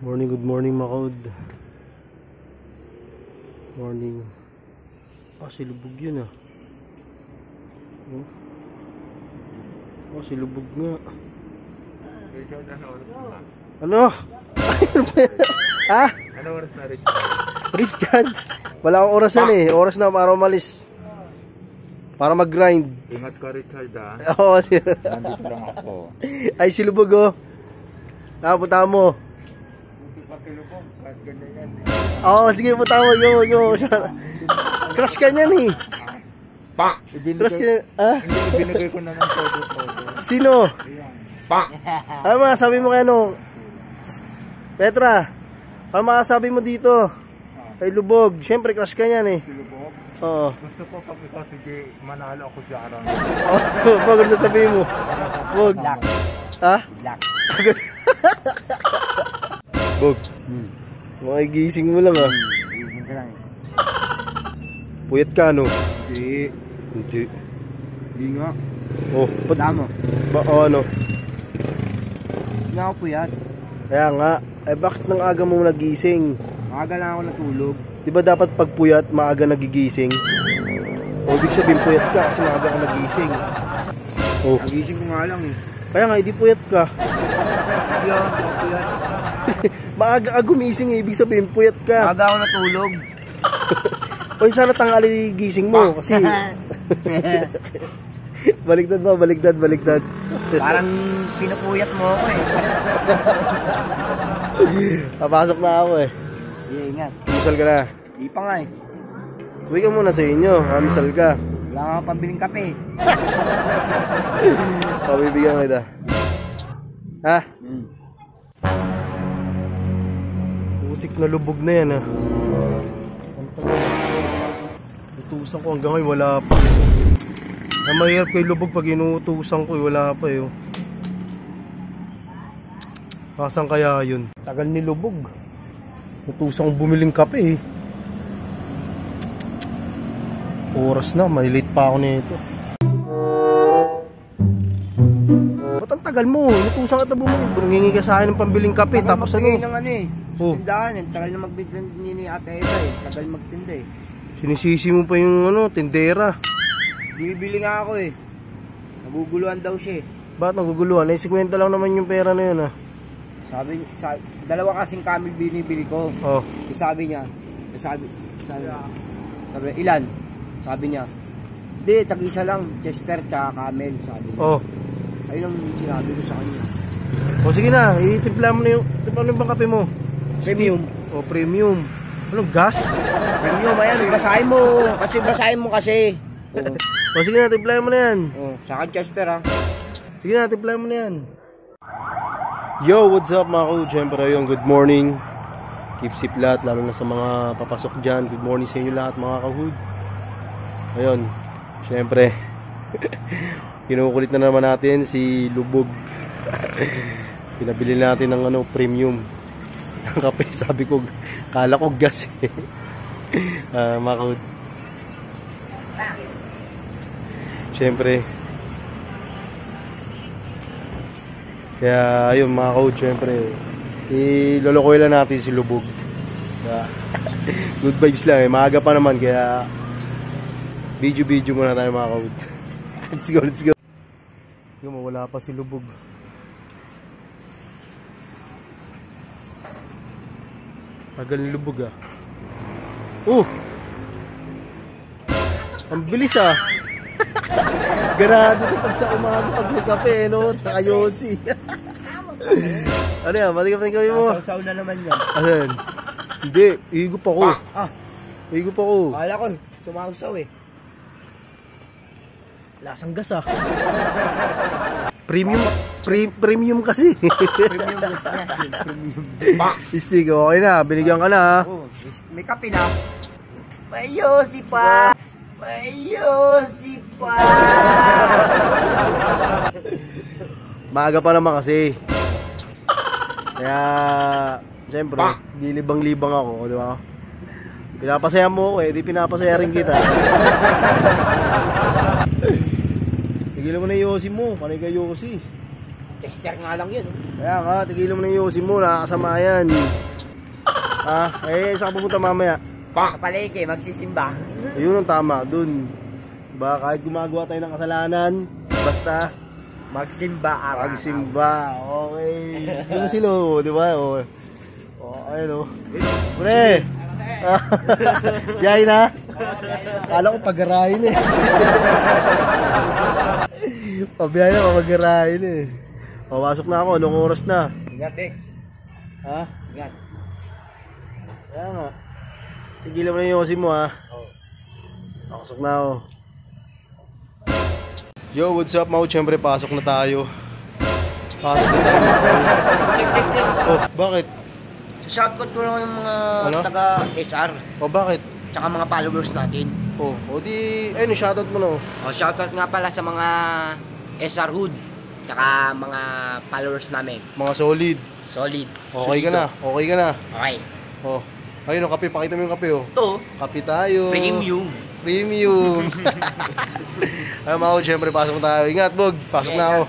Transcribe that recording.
Good morning mga kaod. Morning. Silubog yun ah. Silubog nga. Ano? Ha? Ano oras na Richard? Richard? Wala akong orasan eh. Oras na para umalis. Para mag-grind. Ingat ka Richard ha. Oo. Nandito lang ako. Ay silubog oh. Punta mo. Oo, sige punta mo. Go. Crush ka niyan eh. Crush ka niyan. Hindi, binigay ko na ng todo. Sino? Ano masasabi mo kay ano? Petra, ano masasabi mo dito? Kay Lubog, siyempre crush ka niyan eh. Lubog? Oo. Gusto ko pag ikaw sige manalo ako sa araw. Wag ano sasabihin mo? Wag. Ha? Bog. Makigising mo lang ah. Gising ka lang eh. Puyat ka no? Hindi. Hindi nga. Oh, Wala mo. ano? Hindi ako puyat. Kaya nga, bakit nang aga mo nagising? Maaga lang ako natulog. Di ba dapat pag puyat, maaga nagigising? O, ibig sabihin puyat ka kasi maaga ka nagising. Oh. Nagising ko nga lang eh. Kaya nga, hindi puyat ka. Hindi ako puyat. Maaga ka gumising eh, ibig sabihin puyat ka. Maaga ako natulog. O, sana tanghali gising mo kasi... Baliktad. Parang pinupuyat mo ako eh. Papasok na ako eh. Sige, ingat. Misal ka na. Di pa nga eh. Uwi ka muna sa inyo, misal ka. Wala nga akong pambiling kape. Pabibigyan kita. Ha? Putik na lubog na yan ah. Ang tagal. Utusan ko hanggang ngayon wala pa. Ang mahirap kay lubog pag inuutusan ko wala pa eh. Kasan kaya yun? Tagal ni lubog. Utusan kong bumiling kape eh. Oras na, may late pa ako nito. Ba't ang tagal mo? Utusan kita bumili. Nangingi ka sa akin ng pambiling kape. Tagal tapos magbigay ano? ng ano eh. Tindahan eh. Tagal na magbigay ni Ate Eva eh. Tagal magtinda eh. Sinisisi mo pa yung ano, tindera. Bibili nga ako eh. Naguguluhan daw siya eh. Bakit naguguluhan? Eh, 50 lang naman yung pera na yun ah. Sabi, dalawa kasing camel binibili ko. Oh. Sabi niya, sabi, ilan? Sabi niya, hindi, tag-isa lang, Chester tsaka camel, sabi niya. Oh. Ayun ang sinabi ko sa kanya. O sige na, itimpla mo na yung, timpla mo yung kape mo. Premium. O, premium. Anong gas? Premium, ayan, basahin mo kasi. O sige na, timpla mo na yan. Sa akin Chester ha. Sige na, timpla mo na yan. Yo, what's up mga kaud? Siyempre yun, good morning. Keep safe lahat, lalo na sa mga papasok dyan. Good morning sa inyo lahat mga kaud. Ayun, siyempre kinukulit na naman natin si Lubog. Pinabili natin ng ano, premium ng kape. Sabi ko, kala ko gas eh. Mga kaud, siyempre kaya ayun mga kaud, siyempre ilolokoy lang natin si Lubog. Good vibes lang eh, maaga pa naman kaya video muna tayo mga kaud. Let's go. Yung mawala pa si Lubog. Tagal ni Lubog ah. Ang bilis ah. Ganado ito pag sa umaga pag may kape no, tsaka yosi. Ano yan, matigap na yung kape mo? Sausaw na naman yan. Ayan. Hindi, higop ako. Higop ako. Kala ko, sumausaw eh. Lasang gas ah. Premium kasi. Premium gas na. Premium. Stick, okay na, binigyan ka na. May kape na. May yosi pa. Maaga pa naman kasi. Kaya siyempre, dilibang-libang ako, di ba? Pinapasaya mo ako eh, di pinapasaya rin kita. Tigilan mo na yung yosi mo, panay ka yosi. Tester nga lang yun. Kaya ka, tigilan mo na yung yosi mo, nakakasama yan. Saan ka pupunta mamaya? Kapalike, magsisimba. Ayun ang tama, dun. Ba, kahit gumagawa tayo ng kasalanan, basta Magsimba araw. magsimba. Okay. Yung silo, di ba? Ayun o. Pre! Biyahe na? Kala ko pag-arahin eh. Pabiyahe na, pag-arahin eh. Papasok na ako, anong oras na? Ingat, Dex. Ha? Ingat. Kaya nga. Tigilan mo na yung yosi mo ha. Pasok na ako. Yo, what's up mga? Siyempre pasok na tayo. Pasok na tayo. Tek. Oh, bakit? Shoutout ko lang yung mga Ano? taga-SR. Oh, bakit? Tsaka mga followers natin. Oh, di, ayun, shoutout mo na oh. Shoutout nga pala sa mga SR Hood. Tsaka mga followers namin. Mga solid. Solid. Okay ka na, okay ka na. Okay. Oh, ayun oh, kape, pakita mo yung kape oh. Ito, Kape tayo. premium. Premium. Ayun mga, siyempre pasok na tayo. Ingat, Bog. Pasok na ako.